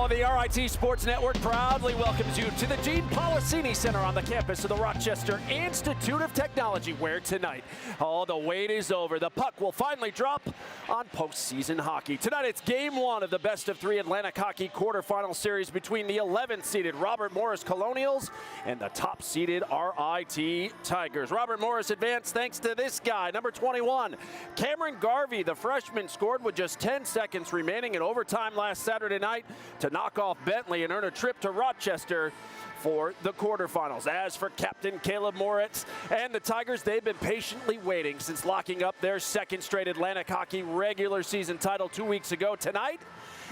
Oh, the RIT Sports Network proudly welcomes you to the Gene Policini Center on the campus of the Rochester Institute of Technology, where tonight, the wait is over. The puck will finally drop on postseason hockey. Tonight, it's game one of the best-of-3 Atlantic Hockey quarterfinal series between the 11th-seeded Robert Morris Colonials and the top-seeded RIT Tigers. Robert Morris advanced thanks to this guy, number 21, Cameron Garvey. The freshman scored with just 10 seconds remaining in overtime last Saturday night to knock off Bentley and earn a trip to Rochester for the quarterfinals. As for Captain Caleb Moritz and the Tigers, they've been patiently waiting since locking up their second straight Atlantic Hockey regular season title 2 weeks ago. Tonight,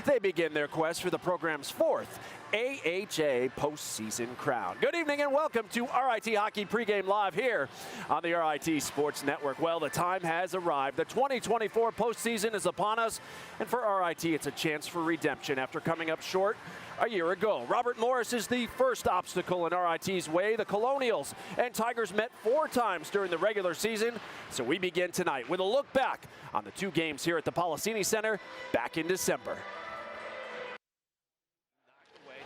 they begin their quest for the program's fourth AHA postseason crown. Good evening and welcome to RIT Hockey Pregame Live here on the RIT Sports Network. Well, the time has arrived. The 2024 postseason is upon us, and for RIT, it's a chance for redemption after coming up short a year ago. Robert Morris is the first obstacle in RIT's way. The Colonials and Tigers met 4 times during the regular season, so we begin tonight with a look back on the 2 games here at the Policini Center back in December.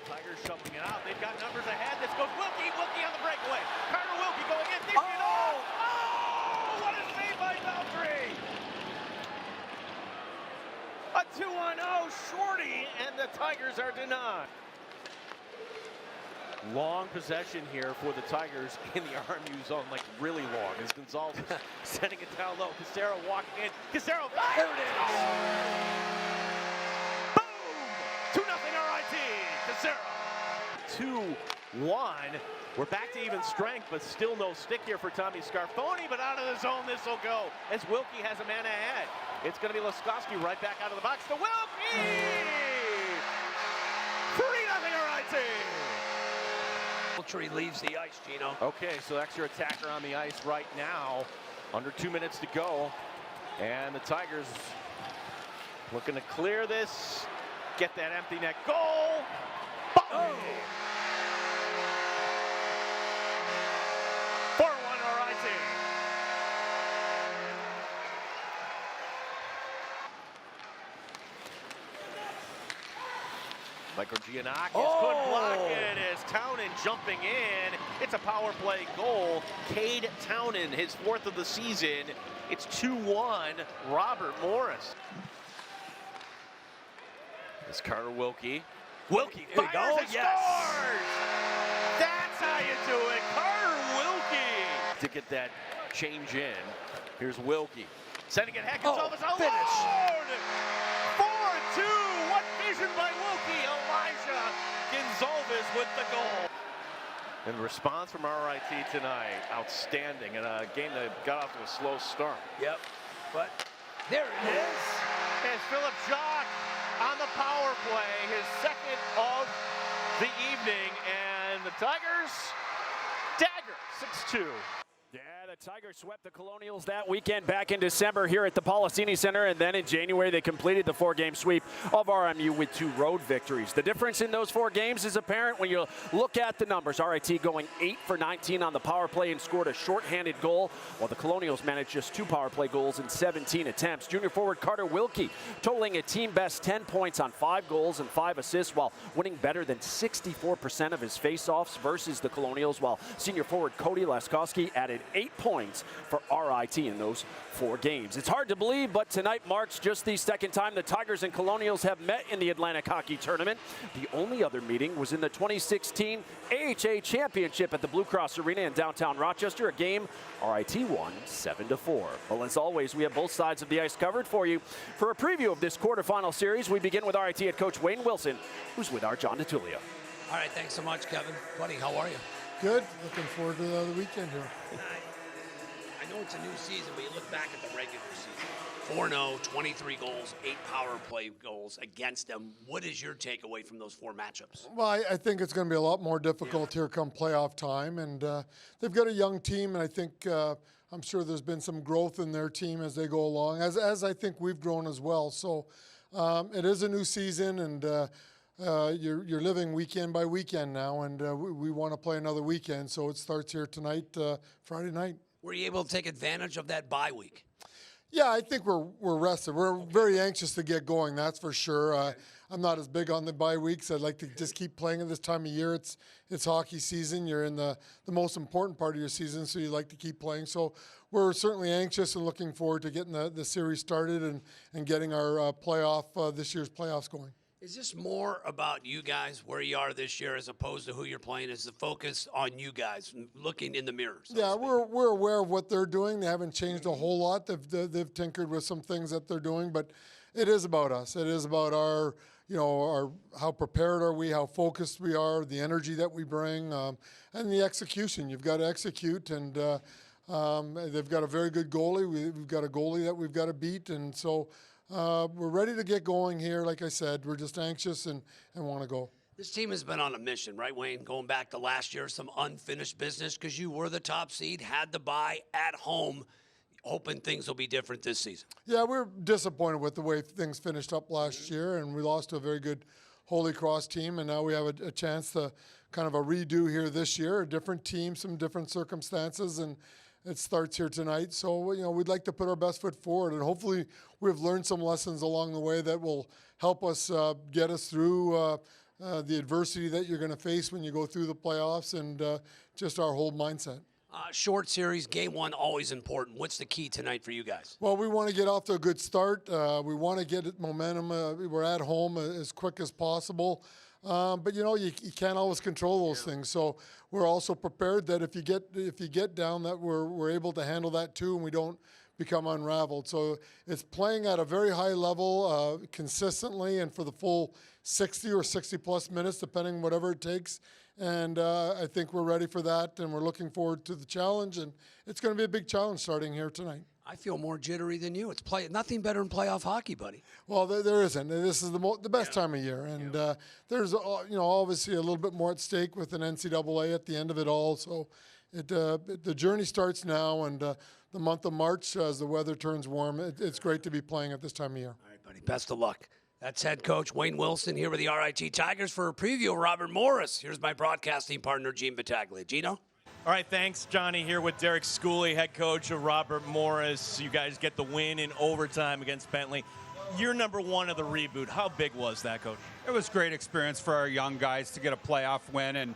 Tigers shuffling it out. They've got numbers ahead. This goes Wilkie. Wilkie on the breakaway. Carter Wilkie going in. Dishing it off. Oh! What a save by Valkyrie! A 2-on-0 shorty, and the Tigers are denied. Long possession here for the Tigers in the RMU zone, like really long, as Gonzalez sending it down low. Casero walking in. Casero, there it is! 2-0 RIT. Casero. 2-1. We're back to even strength, but still no stick here for Tommy Scarfoni, but out of the zone this will go as Wilkie has a man ahead. It's going to be Laskowski right back out of the box to Wilkie! 3-0 RIT. Tree leaves the ice, Gino. Okay, so that's your attacker on the ice right now. Under 2 minutes to go. And the Tigers looking to clear this. Get that empty net goal. Oh. 4-1 RIT. Michael Giannakis couldn't block it as Townend jumping in. It's a power play goal. Cade Townend, his 4th of the season. It's 2-1 Robert Morris. It's Carter Wilkie. Wilkie fires and scores! That's how you do it. Carter Wilkie to get that change in. Here's Wilkie. Sending it heck Gonzalez alone! Finish. 4-2. What vision by Wilkie. Elijah Gonzalez with the goal. And the response from RIT tonight, outstanding in a game that got off to a slow start. Yep, but there it is. And Philip Jock on the power play, his 2nd of the evening, and the Tigers dagger 6-2. Yeah, the Tigers swept the Colonials that weekend back in December here at the Policini Center, and then in January they completed the 4-game sweep of RMU with 2 road victories. The difference in those 4 games is apparent when you look at the numbers. RIT going 8 for 19 on the power play and scored a shorthanded goal, while the Colonials managed just 2 power play goals in 17 attempts. Junior forward Carter Wilkie totaling a team-best 10 points on 5 goals and 5 assists, while winning better than 64% of his faceoffs versus the Colonials, while senior forward Cody Laskowski added 8 points for RIT in those 4 games. It's hard to believe, but tonight marks just the 2nd time the Tigers and Colonials have met in the Atlantic Hockey Tournament. The only other meeting was in the 2016 AHA Championship at the Blue Cross Arena in downtown Rochester, a game RIT won 7-4. Well, as always, we have both sides of the ice covered for you. For a preview of this quarterfinal series, we begin with RIT head coach Wayne Wilson, who's with our John DeTullio. All right, thanks so much, Kevin. Buddy, how are you? Good. Looking forward to the weekend here. I know it's a new season, but you look back at the regular season. 4-0, 23 goals, 8 power play goals against them. What is your takeaway from those 4 matchups? Well, I think it's going to be a lot more difficult here come playoff time. And they've got a young team, and I think I'm sure there's been some growth in their team as they go along, as I think we've grown as well. So it is a new season, and you're living weekend by weekend now, and we want to play another weekend. So it starts here tonight, Friday night. Were you able to take advantage of that bye week? Yeah, I think we're rested. We're very anxious to get going, that's for sure. I'm not as big on the bye weeks. I'd like to just keep playing at this time of year. It's hockey season. You're in the most important part of your season, so you like to keep playing. So we're certainly anxious and looking forward to getting the series started and getting our this year's playoffs going. Is this more about you guys, where you are this year, as opposed to who you're playing? Is the focus on you guys, looking in the mirror? Yeah, we're aware of what they're doing. They haven't changed a whole lot. They've tinkered with some things that they're doing, but it is about us. It is about our how prepared are we, how focused we are, the energy that we bring, and the execution. You've got to execute, and they've got a very good goalie. We've got a goalie that we've got to beat, and so we're ready to get going here. Like I said, we're just anxious and want to go. This team has been on a mission, right, Wayne? Going back to last year, some unfinished business because you were the top seed, had the bye at home, hoping things will be different this season. Yeah, we're disappointed with the way things finished up last year, and we lost to a very good Holy Cross team, and now we have a chance to kind of a redo here this year, a different team, some different circumstances, and it starts here tonight. So, we'd like to put our best foot forward, and hopefully we've learned some lessons along the way that will help us get us through the adversity that you're going to face when you go through the playoffs, and just our whole mindset. Short series, game one, always important. What's the key tonight for you guys? Well, we want to get off to a good start. We want to get momentum. We're at home as quick as possible. But you can't always control those things. So we're also prepared that if you get down, that we're able to handle that too, and we don't become unraveled. So it's playing at a very high level consistently and for the full 60 or 60 plus minutes, depending whatever it takes. And I think we're ready for that, and we're looking forward to the challenge. And it's going to be a big challenge starting here tonight. I feel more jittery than you. It's nothing better than playoff hockey, buddy. Well, there isn't. This is the best time of year, and there's obviously a little bit more at stake with an NCAA at the end of it all. So the journey starts now, and the month of March, as the weather turns warm, it's great to be playing at this time of year. All right, buddy. Best of luck. That's head coach Wayne Wilson here with the RIT Tigers for a preview of Robert Morris. Here's my broadcasting partner, Gene Battaglia. Gino? All right, thanks, Johnny, here with Derek Schooley, head coach of Robert Morris. You guys get the win in overtime against Bentley. Year number one of the reboot. How big was that, Coach? It was a great experience for our young guys to get a playoff win and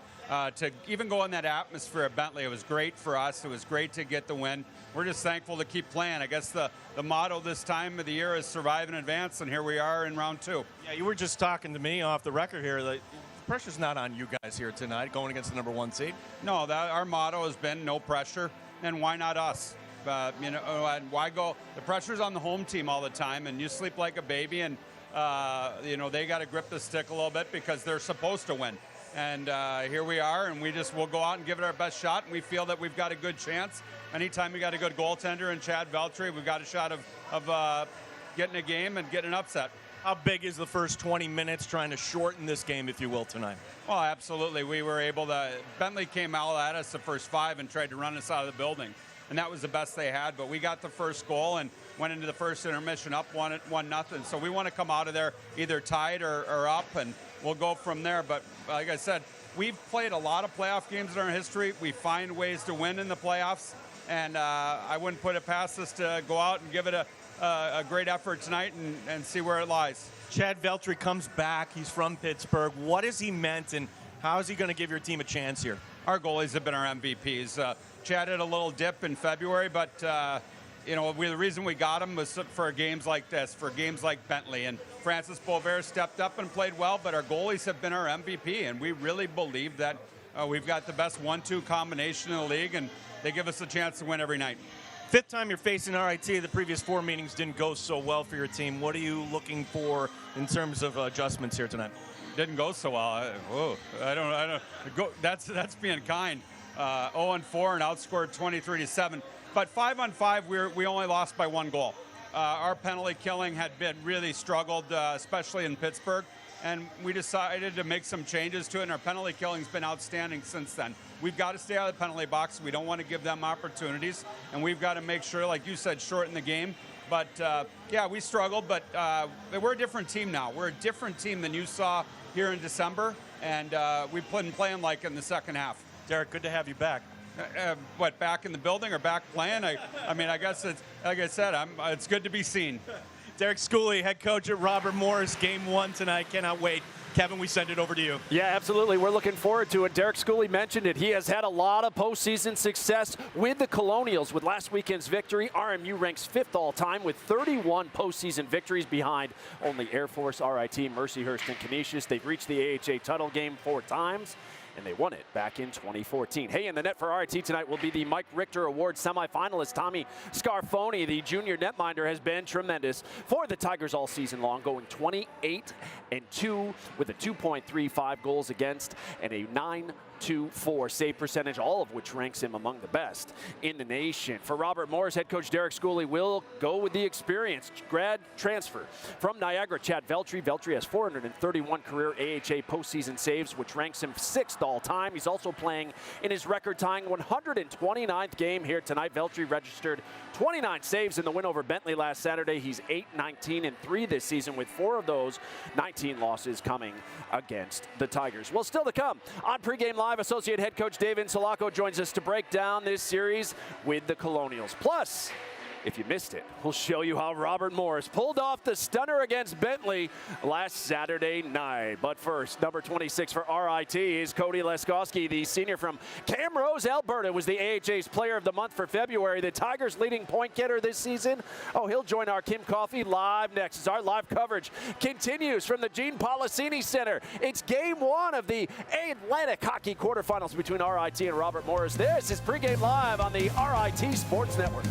to even go in that atmosphere at Bentley. It was great for us. It was great to get the win. We're just thankful to keep playing. I guess the motto this time of the year is survive and advance, and here we are in round two. Yeah, you were just talking to me off the record here. The pressure's not on you guys here tonight, going against the number one seed. No, our motto has been no pressure, and why not us? And why go? The pressure's on the home team all the time, and you sleep like a baby, and they got to grip the stick a little bit because they're supposed to win. And here we are, and we'll go out and give it our best shot, and we feel that we've got a good chance. Anytime we got a good goaltender in Chad Veltri, we've got a shot of getting a game and getting an upset. How big is the first 20 minutes trying to shorten this game, if you will, tonight? Well, absolutely. We were able to. Bentley came out at us the first 5 and tried to run us out of the building, and that was the best they had. But we got the first goal and went into the first intermission up 1-0. So we want to come out of there either tied or up, and we'll go from there. But like I said, we've played a lot of playoff games in our history. We find ways to win in the playoffs, and I wouldn't put it past us to go out and give it a great effort tonight and see where it lies. Chad Veltri comes back. He's from Pittsburgh. What has he meant, and how is he going to give your team a chance here? Our goalies have been our MVPs. Chad had a little dip in February, but the reason we got him was for games like this, for games like Bentley. And Francis Boisvert stepped up and played well, but our goalies have been our MVP, and we really believe that we've got the best 1-2 combination in the league, and they give us a chance to win every night. Fifth time you're facing RIT. The previous 4 meetings didn't go so well for your team. What are you looking for in terms of adjustments here tonight? Didn't go so well. I don't. That's being kind. 0-4 and outscored 23-7. But 5-on-5, we only lost by 1 goal. Our penalty killing had been really struggled, especially in Pittsburgh, and we decided to make some changes to it, and our penalty killing's been outstanding since then. We've got to stay out of the penalty box. We don't want to give them opportunities, and we've got to make sure, like you said, shorten the game. But, we struggled, but we're a different team now. We're a different team than you saw here in December, and we've been playing like in the second half. Derek, good to have you back. back in the building or back playing? I mean, I guess it's, like I said, it's good to be seen. Derek Schooley, head coach at Robert Morris, game 1 tonight. Cannot wait. Kevin, we send it over to you. Yeah, absolutely. We're looking forward to it. Derek Schooley mentioned it. He has had a lot of postseason success with the Colonials. With last weekend's victory, RMU ranks 5th all-time with 31 postseason victories behind only Air Force, RIT, Mercyhurst, and Canisius. They've reached the AHA title game 4 times, and they won it back in 2014. Hey, in the net for RIT tonight will be the Mike Richter Award semifinalist Tommy Scarfoni. The junior netminder has been tremendous for the Tigers all season long, going 28-2 with a 2.35 goals against and a 9.24 save percentage, all of which ranks him among the best in the nation. For Robert Morris, head coach Derek Schooley will go with the experienced grad transfer from Niagara, Chad Veltri. Veltri has 431 career AHA postseason saves, which ranks him 6th all-time. He's also playing in his record-tying 129th game here tonight. Veltri registered 29 saves in the win over Bentley last Saturday. He's 8-19-3 this season, with 4 of those 19 losses coming against the Tigers. Well, still to come on Pregame Live, associate head coach Dave Insulaco joins us to break down this series with the Colonials. Plus, if you missed it, we'll show you how Robert Morris pulled off the stunner against Bentley last Saturday night. But first, number 26 for RIT is Cody Leskoski, the senior from Camrose, Alberta, was the AHA's Player of the Month for February. The Tigers' leading point getter this season. Oh, he'll join our Kim Coffey live next as our live coverage continues from the Gene Policini Center. It's game 1 of the Atlantic Hockey quarterfinals between RIT and Robert Morris. This is Pregame Live on the RIT Sports Network.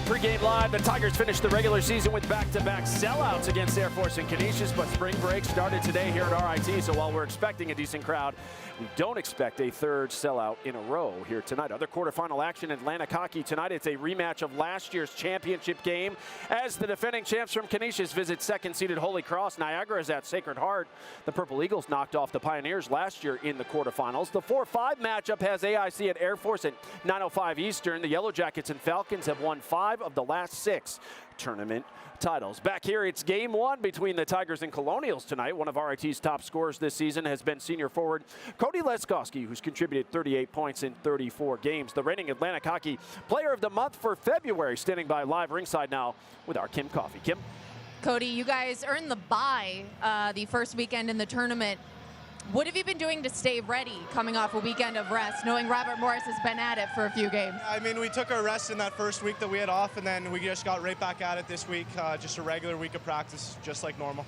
Pregame Live, the Tigers finished the regular season with back-to-back sellouts against Air Force and Canisius, but spring break started today here at RIT, so while we're expecting a decent crowd, we don't expect a 3rd sellout in a row here tonight. Other quarterfinal action in Atlantic Hockey tonight. It's a rematch of last year's championship game as the defending champs from Canisius visit 2nd-seeded Holy Cross. Niagara is at Sacred Heart. The Purple Eagles knocked off the Pioneers last year in the quarterfinals. The 4-5 matchup has AIC at Air Force at 9:05 Eastern. The Yellow Jackets and Falcons have won 5 of the last 6 tournament titles. Back here, it's game 1 between the Tigers and Colonials tonight. One of RIT's top scorers this season has been senior forward Cody Leskoski, who's contributed 38 points in 34 games. The reigning Atlantic Hockey Player of the Month for February, standing by live ringside now with our Kim Coffey. Kim? Cody, you guys earned the bye the first weekend in the tournament. What have you been doing to stay ready coming off a weekend of rest, knowing Robert Morris has been at it for a few games? I mean, we took our rest in that first week that we had off, and then we just got right back at it this week. Just a regular week of practice, just like normal.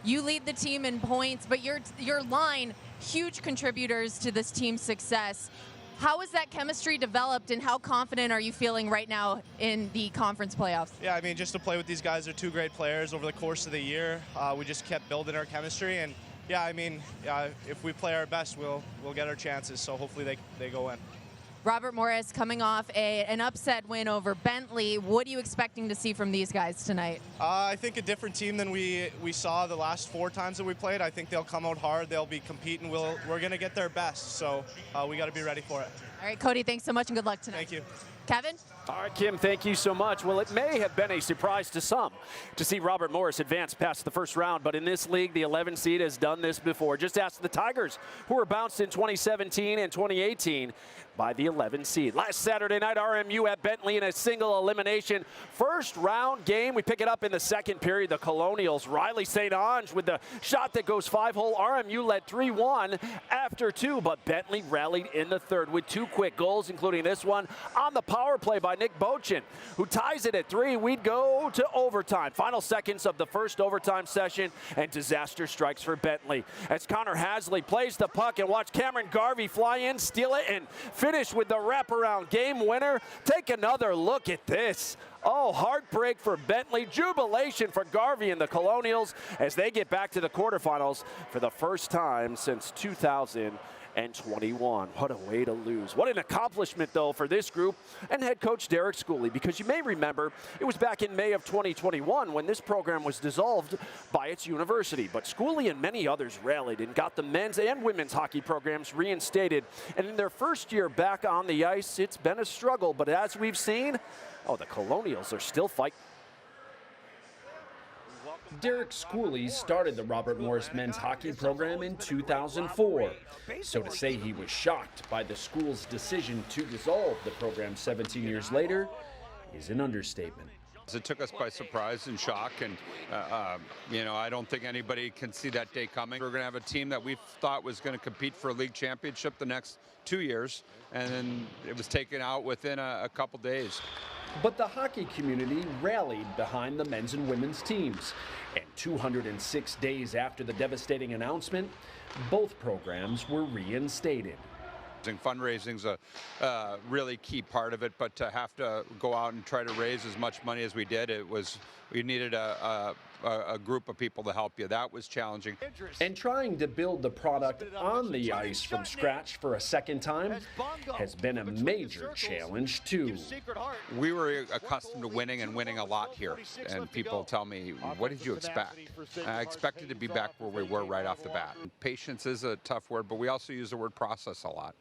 You lead the team in points, but your line, huge contributors to this team's success. How has that chemistry developed, and how confident are you feeling right now in the conference playoffs? Yeah, I mean, just to play with these guys, they're 2 great players over the course of the year. We just kept building our chemistry, and yeah, I mean, if we play our best, we'll get our chances. So hopefully they go in. Robert Morris coming off an upset win over Bentley. What are you expecting to see from these guys tonight? I think a different team than we saw the last 4 times that we played. I think they'll come out hard. They'll be competing. We're going to get their best. So we got to be ready for it. All right, Cody, thanks so much and good luck tonight. Thank you. Kevin? All right, Kim, thank you so much. Well, it may have been a surprise to some to see Robert Morris advance past the first round, but in this league, the 11 seed has done this before. Just ask the Tigers, who were bounced in 2017 and 2018 by the 11 seed. Last Saturday night, RMU at Bentley in a single elimination first round game. We pick it up in the second period. The Colonials, Riley St. Ange with the shot that goes 5-hole. RMU led 3-1 after 2, but Bentley rallied in the third with 2 quick goals, including this one on the power play by Nick Bochin, who ties it at 3. We'd go to overtime. Final seconds of the first overtime session, and disaster strikes for Bentley as Connor Hasley plays the puck, and watch Cameron Garvey fly in, steal it, and finish with the wraparound game winner. Take another look at this. Oh, heartbreak for Bentley. Jubilation for Garvey and the Colonials as they get back to the quarterfinals for the first time since 2000. What a way to lose. What an accomplishment, though, for this group and head coach Derek Schooley, because you may remember it was back in May of 2021 when this program was dissolved by its university. But Schooley and many others rallied and got the men's and women's hockey programs reinstated. And in their first year back on the ice, it's been a struggle. But as we've seen, the Colonials are still fighting. Derek Schooley started the Robert Morris men's hockey program in 2004. So to say he was shocked by the school's decision to dissolve the program 17 years later is an understatement. It took us by surprise and shock, and I don't think anybody can see that day coming. We're going to have a team that we thought was going to compete for a league championship the next 2 years, and then it was taken out within a couple days. But the hockey community rallied behind the men's and women's teams. And 206 days after the devastating announcement, both programs were reinstated. Fundraising's a really key part of it, but to have to go out and try to raise as much money as we did, we needed a group of people to help you. That was challenging. And trying to build the product on the ice from scratch for a second time has been a major challenge too. We were accustomed to winning and winning a lot here, and people tell me, what did you expect? I expected to be back where we were right off the bat. Patience is a tough word, but we also use the word process a lot.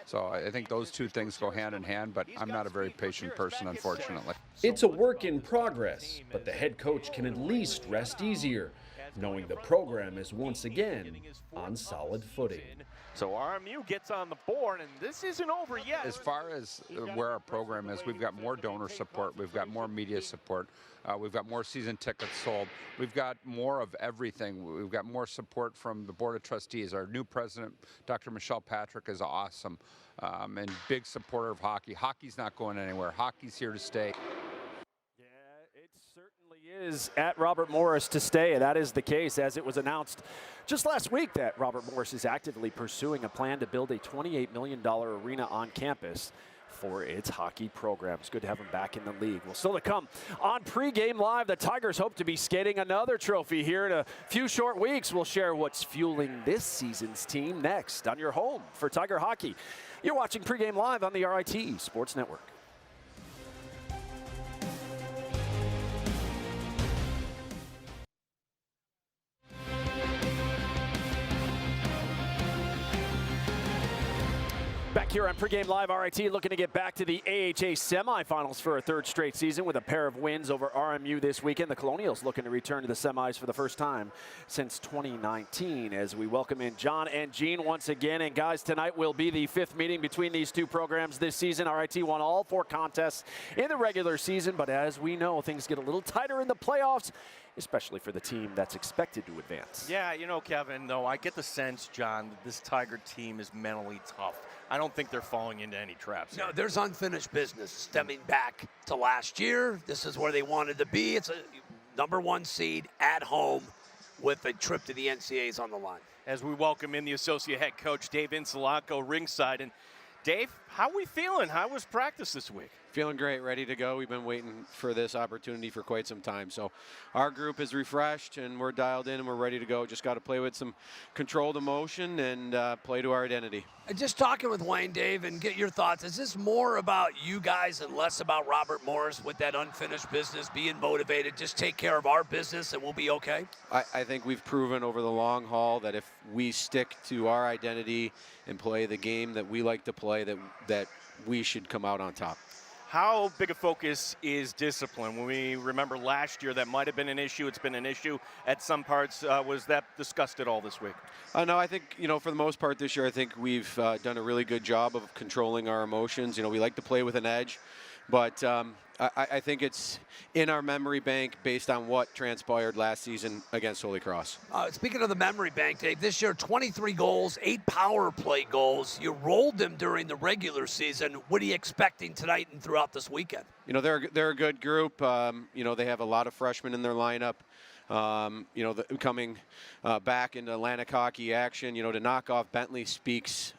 So I think those two things go hand in hand, but I'm not a very patient person, unfortunately. It's a work in progress, but the head coach can at least rest easier, knowing the program is once again on solid footing. So RMU gets on the board, and this isn't over yet. As far as where our program is, we've got more donor support, we've got more media support, we've got more season tickets sold, we've got more of everything. We've got more support from the Board of Trustees. Our new president, Dr. Michelle Patrick, is awesome and big supporter of hockey. Hockey's not going anywhere. Hockey's here to stay. It certainly is at Robert Morris to stay. That is the case, as it was announced just last week that Robert Morris is actively pursuing a plan to build a $28 million arena on campus for its hockey program. It's good to have him back in the league. Well, still to come on Pregame Live, the Tigers hope to be skating another trophy here in a few short weeks. We'll share what's fueling this season's team next on your home for Tiger hockey. You're watching Pregame Live on the RIT Sports Network. Back here on Pregame Live, RIT looking to get back to the AHA semifinals for a third straight season with a pair of wins over RMU this weekend. The Colonials looking to return to the semis for the first time since 2019 as we welcome in John and Gene once again. And guys, tonight will be the fifth meeting between these two programs this season. RIT won all four contests in the regular season, but as we know, things get a little tighter in the playoffs, especially for the team that's expected to advance. Yeah, Kevin, though, I get the sense, John, that this Tiger team is mentally tough. I don't think they're falling into any traps. No, there's unfinished business stemming back to last year. This is where they wanted to be. It's a #1 seed at home with a trip to the NCAAs on the line. As we welcome in the associate head coach, Dave Insulanco, ringside. And Dave, how are we feeling? How was practice this week? Feeling great, ready to go. We've been waiting for this opportunity for quite some time. So our group is refreshed and we're dialed in and we're ready to go. Just got to play with some controlled emotion and play to our identity. Just talking with Wayne, Dave, and get your thoughts. Is this more about you guys and less about Robert Morris with that unfinished business, being motivated? Just take care of our business and we'll be okay? I think we've proven over the long haul that if we stick to our identity and play the game that we like to play, that we should come out on top. How big a focus is discipline? When we remember last year, that might have been an issue. It's been an issue at some parts. Was that discussed at all this week? No, I think, for the most part this year, I think we've done a really good job of controlling our emotions. We like to play with an edge, but I think it's in our memory bank based on what transpired last season against Holy Cross. Speaking of the memory bank, Dave, this year 23 goals, 8 power play goals. You rolled them during the regular season. What are you expecting tonight and throughout this weekend? They're a good group. They have a lot of freshmen in their lineup. coming back into Atlantic hockey action, to knock off Bentley speaks,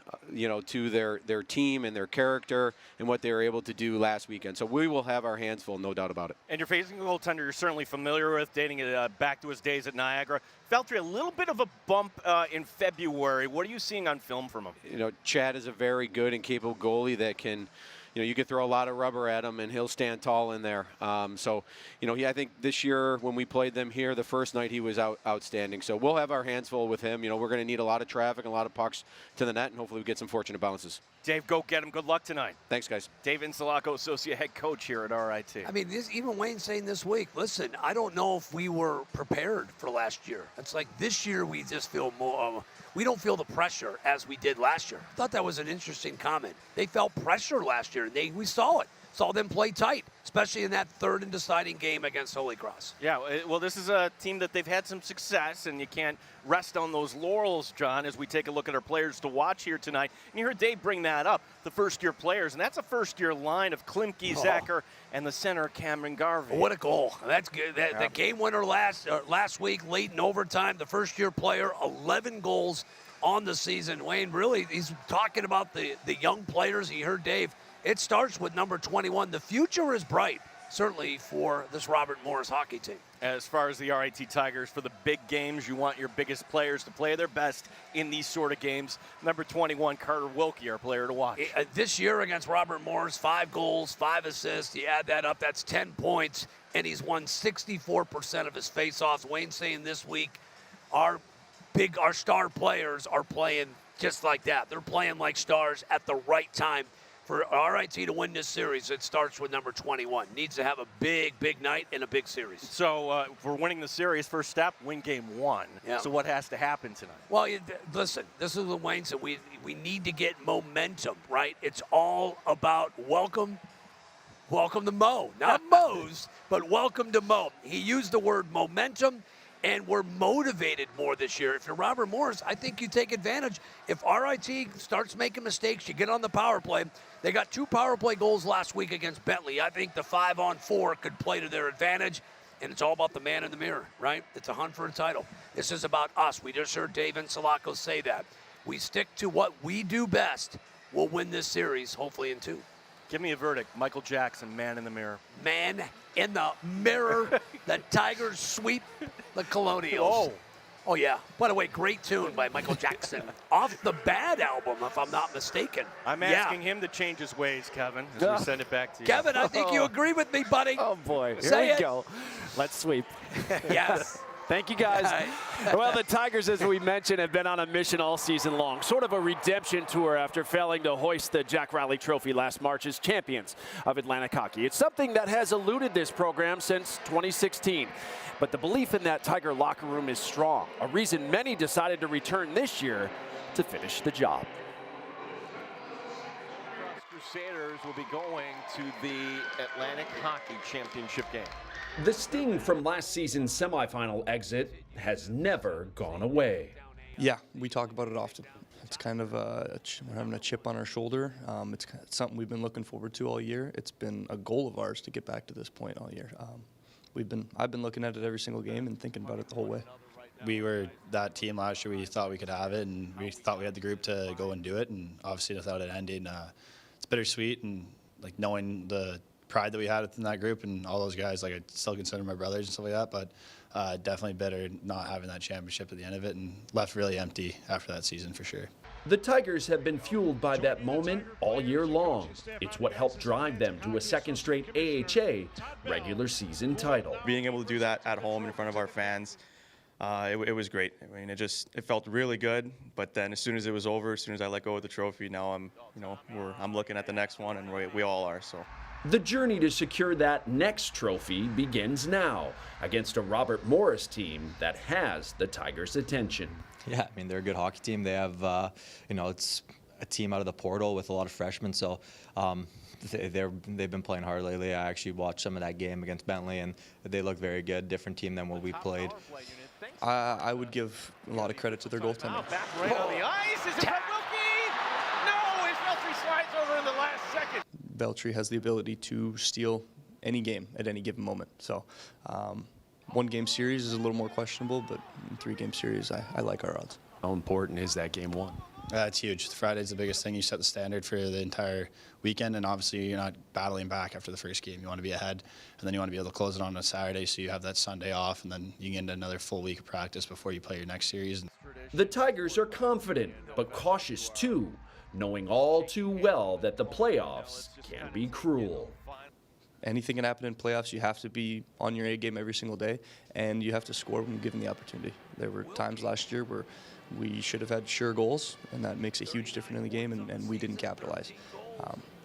to their team and their character and what they were able to do last weekend. So we will have our hands full, no doubt about it. And you're facing a goaltender you're certainly familiar with, dating it back to his days at Niagara. Feltry, a little bit of a bump in February. What are you seeing on film from him? Chad is a very good and capable goalie that can, you could throw a lot of rubber at him and he'll stand tall in there. I think this year when we played them here the first night, he was outstanding. So we'll have our hands full with him. We're going to need a lot of traffic and a lot of pucks to the net, and hopefully we get some fortunate bounces. Dave, go get him. Good luck tonight. Thanks, guys. Dave Insulaco, Associate Head Coach here at RIT. I mean, even Wayne saying this week, listen, I don't know if we were prepared for last year. It's like this year we just feel more, we don't feel the pressure as we did last year. I thought that was an interesting comment. They felt pressure last year, and we saw it. Saw them play tight, especially in that third and deciding game against Holy Cross. Yeah, well, this is a team that they've had some success, and you can't rest on those laurels, John, as we take a look at our players to watch here tonight. And you heard Dave bring that up, the first-year players, and that's a first-year line of Klimke, Zacher, and the center, Cameron Garvey. What a goal. That's good. The game winner last week, late in overtime, the first-year player, 11 goals on the season. Wayne, really, he's talking about the young players. He heard Dave. It starts with number 21. The future is bright, certainly, for this Robert Morris hockey team. As far as the RIT Tigers, for the big games, you want your biggest players to play their best in these sort of games. Number 21, Carter Wilkie, our player to watch. This year against Robert Morris, 5 goals, 5 assists. You add that up, that's 10 points, and he's won 64% of his faceoffs. Wayne saying this week, our star players are playing just like that. They're playing like stars at the right time. For RIT to win this series, it starts with number 21. Needs to have a big, big night and a big series. So for winning the series, first step, win game 1. Yeah. So what has to happen tonight? Well, listen, this is what Wayne said. We need to get momentum, right? It's all about welcome to Mo. Not Mo's, but welcome to Mo. He used the word momentum. And we're motivated more this year. If you're Robert Morris, I think you take advantage. If RIT starts making mistakes, you get on the power play. They got 2 power play goals last week against Bentley. I think the 5-on-4 could play to their advantage. And it's all about the man in the mirror, right? It's a hunt for a title. This is about us. We just heard Dave Insulaco say that. We stick to what we do best. We'll win this series, hopefully in 2. Give me a verdict. Michael Jackson, man in the mirror. Man in the mirror. The Tigers sweep the Colonials. Oh, yeah. By the way, great tune by Michael Jackson. Off the Bad album, if I'm not mistaken. I'm asking him to change his ways, Kevin, as we send it back to you. Kevin, I think you agree with me, buddy. Oh, boy. Say Here we go. Let's sweep. Yes. Thank you, guys. Well, the Tigers, as we mentioned, have been on a mission all season long. Sort of a redemption tour after failing to hoist the Jack Riley Trophy last March as champions of Atlantic hockey. It's something that has eluded this program since 2016. But the belief in that Tiger locker room is strong, a reason many decided to return this year to finish the job. Crusaders will be going to the Atlantic Hockey Championship game. The sting from last season's semifinal exit has never gone away. Yeah, we talk about it often. It's kind of we're having a chip on our shoulder. It's something we've been looking forward to all year. It's been a goal of ours to get back to this point all year. I've been looking at it every single game and thinking about it the whole way. We were that team last year. We thought we could have it, and we thought we had the group to go and do it. And obviously, without it ending, it's bittersweet. And like knowing the pride that we had in that group and all those guys, like I still consider my brothers and stuff like that. But definitely bitter not having that championship at the end of it, and left really empty after that season for sure. The Tigers have been fueled by that moment all year long. It's what helped drive them to a second straight AHA regular season title. Being able to do that at home in front of our fans, it was great. I mean, it felt really good. But then as soon as it was over, as soon as I let go of the trophy, now I'm looking at the next one, and we all are. So. The journey to secure that next trophy begins now against a Robert Morris team that has the Tigers' attention. Yeah, I mean, they're a good hockey team. They have, it's a team out of the portal with a lot of freshmen, so they've been playing hard lately. I actually watched some of that game against Bentley, and they look very good, different team than what we played. I would give a lot of credit to their goaltender. Back right on the ice. Is it Wilkie? No, his Feltry slides over in the last second. Beltry has the ability to steal any game at any given moment. So 1-game series is a little more questionable, but in 3-game series, I like our odds. How important is that game one? It's huge. Friday's the biggest thing. You set the standard for the entire weekend, and obviously you're not battling back after the first game. You want to be ahead, and then you want to be able to close it on a Saturday so you have that Sunday off, and then you get into another full week of practice before you play your next series. The Tigers are confident, but cautious too, knowing all too well that the playoffs can be cruel. Anything can happen in playoffs. You have to be on your A game every single day, and you have to score when given the opportunity. There were times last year where we should have had sure goals, and that makes a huge difference in the game, and we didn't capitalize.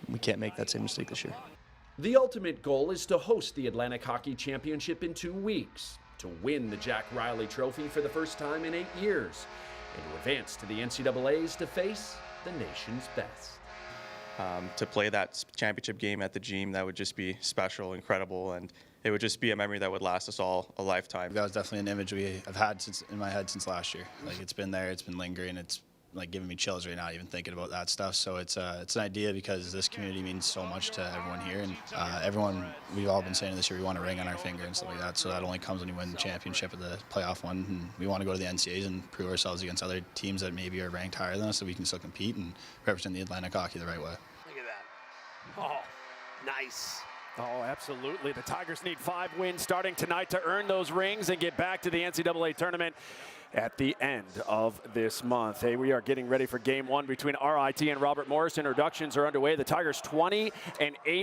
We can't make that same mistake this year. The ultimate goal is to host the Atlantic Hockey Championship in 2 weeks, to win the Jack Riley Trophy for the first time in 8 years, and to advance to the NCAAs to face the nation's best. To play that championship game at the Gym, that would just be special, incredible, and it would just be a memory that would last us all a lifetime. That was definitely an image I've had in my head since last year. Like, it's been there, it's been lingering, it's like giving me chills right now even thinking about that stuff. So it's an idea because this community means so much to everyone here, and everyone, we've all been saying this year we want a ring on our finger and stuff like that. So that only comes when you win the championship of the playoff one, and we want to go to the NCAAs and prove ourselves against other teams that maybe are ranked higher than us, so we can still compete and represent the Atlantic hockey the right way. Look at that. Oh, nice. Oh, absolutely. The Tigers need 5 wins starting tonight to earn those rings and get back to the NCAA tournament at the end of this month. Hey, we are getting ready for game 1 between RIT and Robert Morris. Introductions are underway. The Tigers 20-8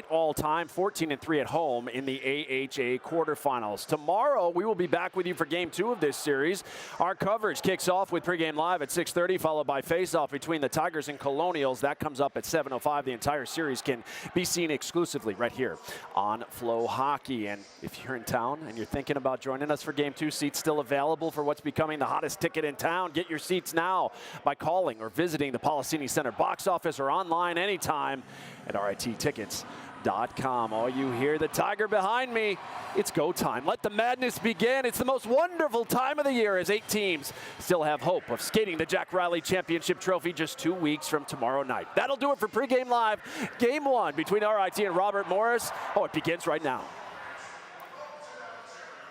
all time, 14-3 at home in the AHA quarterfinals. Tomorrow, we will be back with you for game 2 of this series. Our coverage kicks off with Pregame Live at 6:30, followed by face-off between the Tigers and Colonials. That comes up at 7:05. The entire series can be seen exclusively right here on Flow Hockey. And if you're in town and you're thinking about joining us for game 2, seats still available for what's becoming the hottest ticket in town. Get your seats now by calling or visiting the Policini Center box office or online anytime at RITtickets.com. Oh, you hear the Tiger behind me. It's go time. Let the madness begin. It's the most wonderful time of the year as 8 teams still have hope of skating the Jack Riley Championship Trophy just 2 weeks from tomorrow night. That'll do it for Pregame Live. Game 1 between RIT and Robert Morris. Oh, it begins right now.